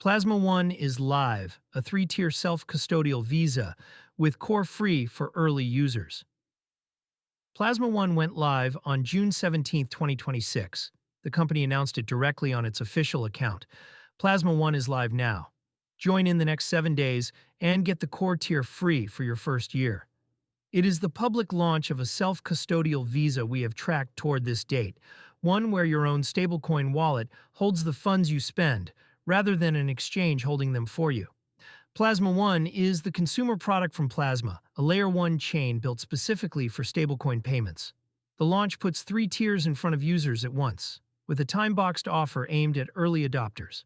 Plasma One is live, a three-tier self-custodial visa with core free for early users. Plasma One went live on June 17, 2026. The company announced it directly on its official account. Plasma One is live now. Join in the next 7 days and get the core tier free for your first year. It is the public launch of a self-custodial visa we have tracked toward this date, one where your own stablecoin wallet holds the funds you spend, rather than an exchange holding them for you. Plasma One is the consumer product from Plasma, a Layer 1 chain built specifically for stablecoin payments. The launch puts 3 tiers in front of users at once, with a time-boxed offer aimed at early adopters.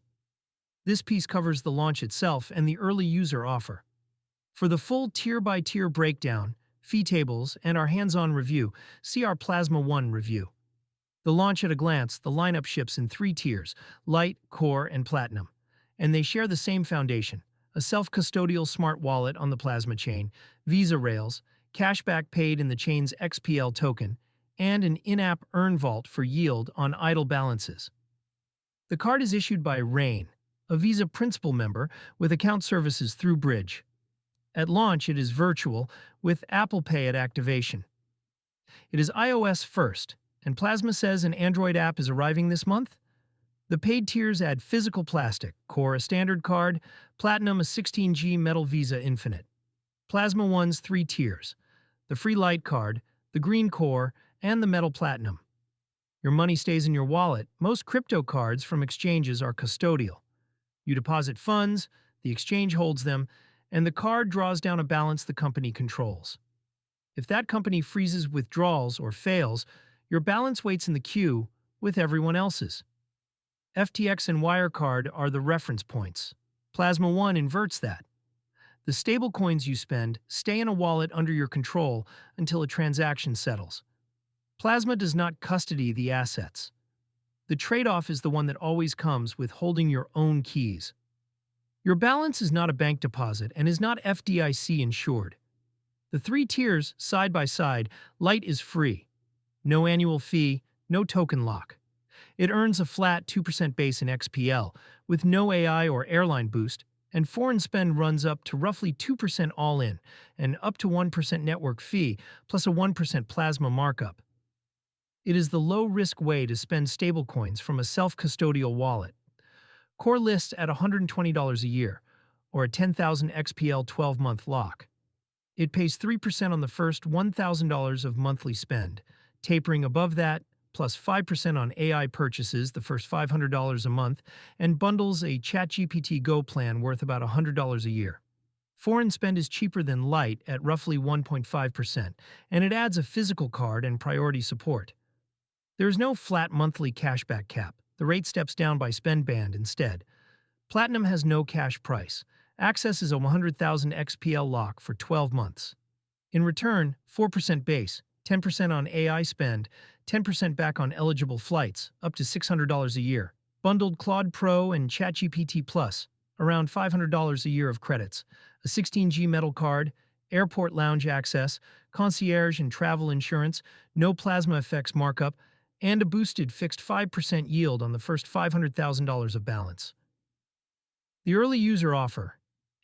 This piece covers the launch itself and the early user offer. For the full tier-by-tier breakdown, fee tables, and our hands-on review, see our Plasma One review. The launch at a glance, the lineup ships in 3 tiers, Lite, Core, and Platinum. And they share the same foundation: a self-custodial smart wallet on the Plasma chain, Visa rails, cashback paid in the chain's XPL token, and an in-app earn vault for yield on idle balances. The card is issued by Rain, a Visa principal member with account services through Bridge. At launch, it is virtual, with Apple Pay at activation. It is iOS first, and Plasma says an Android app is arriving this month. The paid tiers add physical plastic, Core a standard card, Platinum a 16G metal Visa Infinite. Plasma One's 3 tiers: the free Lite card, the green Core, and the metal Platinum. Your money stays in your wallet. Most crypto cards from exchanges are custodial. You deposit funds, the exchange holds them, and the card draws down a balance the company controls. If that company freezes withdrawals or fails, your balance waits in the queue with everyone else's. FTX and Wirecard are the reference points. Plasma One inverts that. The stablecoins you spend stay in a wallet under your control until a transaction settles. Plasma does not custody the assets. The trade-off is the one that always comes with holding your own keys. Your balance is not a bank deposit and is not FDIC insured. The 3 tiers, side by side, Lite is free. No annual fee, no token lock. It earns a flat 2% base in XPL, with no AI or airline boost, and foreign spend runs up to roughly 2% all-in, and up to 1% network fee, plus a 1% Plasma markup. It is the low-risk way to spend stablecoins from a self-custodial wallet. Core lists at $120 a year, or a 10,000 XPL 12-month lock. It pays 3% on the first $1,000 of monthly spend, tapering above that, plus 5% on AI purchases the first $500 a month, and bundles a ChatGPT Go plan worth about $100 a year. Foreign spend is cheaper than Lite at roughly 1.5%, and it adds a physical card and priority support. There is no flat monthly cashback cap. The rate steps down by spend band instead. Platinum has no cash price. Access is a 100,000 XPL lock for 12 months. In return, 4% base, 10% on AI spend, 10% back on eligible flights, up to $600 a year. Bundled Claude Pro and ChatGPT Plus, around $500 a year of credits. A 16G metal card, airport lounge access, concierge and travel insurance, no Plasma effects markup, and a boosted fixed 5% yield on the first $500,000 of balance. The early user offer.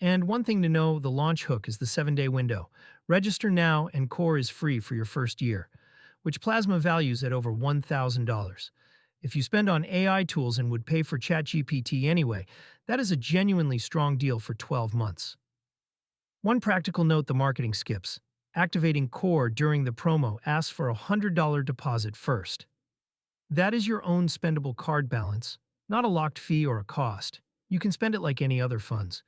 And one thing to know, the launch hook is the 7-day window. Register now and Core is free for your first year, which Plasma values at over $1,000. If you spend on AI tools and would pay for ChatGPT anyway, that is a genuinely strong deal for 12 months. One practical note the marketing skips. Activating Core during the promo asks for a $100 deposit first. That is your own spendable card balance, not a locked fee or a cost. You can spend it like any other funds,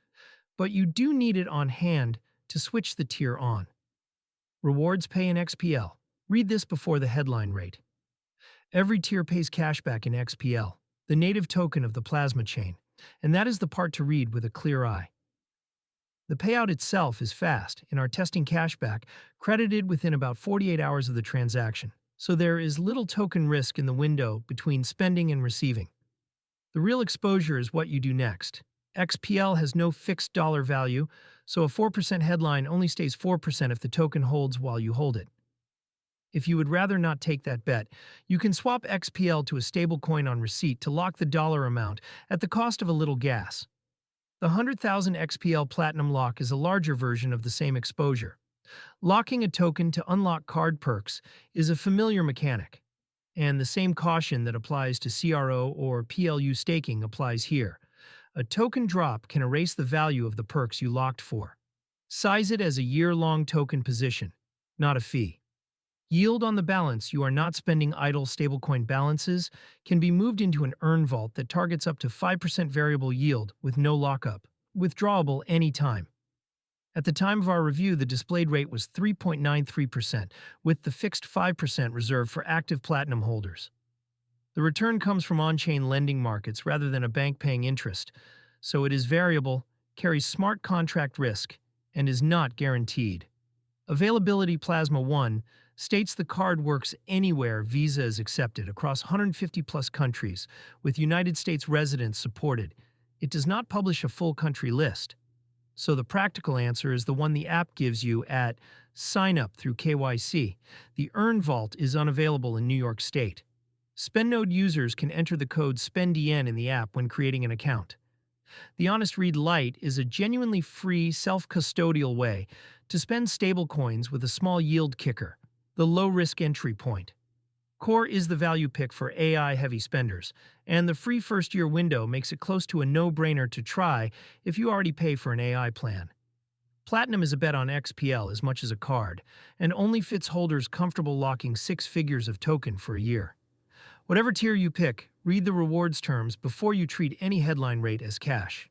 but you do need it on hand to switch the tier on. Rewards pay in XPL. Read this before the headline rate. Every tier pays cashback in XPL, the native token of the Plasma chain, and that is the part to read with a clear eye. The payout itself is fast. In our testing, cashback credited within about 48 hours of the transaction, so there is little token risk in the window between spending and receiving. The real exposure is what you do next. XPL has no fixed dollar value, so a 4% headline only stays 4% if the token holds while you hold it. If you would rather not take that bet, you can swap XPL to a stablecoin on receipt to lock the dollar amount at the cost of a little gas. The 100,000 XPL Platinum Lock is a larger version of the same exposure. Locking a token to unlock card perks is a familiar mechanic, and the same caution that applies to CRO or PLU staking applies here. A token drop can erase the value of the perks you locked for. Size it as a year-long token position, not a fee. Yield on the balance you are not spending idle stablecoin balances can be moved into an earn vault that targets up to 5% variable yield with no lockup, withdrawable anytime. At the time of our review, the displayed rate was 3.93%, with the fixed 5% reserved for active platinum holders. The return comes from on-chain lending markets rather than a bank paying interest, so it is variable, carries smart contract risk, and is not guaranteed. Availability Plasma 1 states the card works anywhere Visa is accepted across 150-plus countries, with United States residents supported. It does not publish a full country list. So the practical answer is the one the app gives you at sign up through KYC. The Earn Vault is unavailable in New York State. SpendNode users can enter the code SPENDEN in the app when creating an account. The Honest Read Lite is a genuinely free, self-custodial way to spend stablecoins with a small yield kicker, the low-risk entry point. Core is the value pick for AI-heavy spenders, and the free first-year window makes it close to a no-brainer to try if you already pay for an AI plan. Platinum is a bet on XPL as much as a card, and only fits holders comfortable locking 6 figures of token for a year. Whatever tier you pick, read the rewards terms before you treat any headline rate as cash.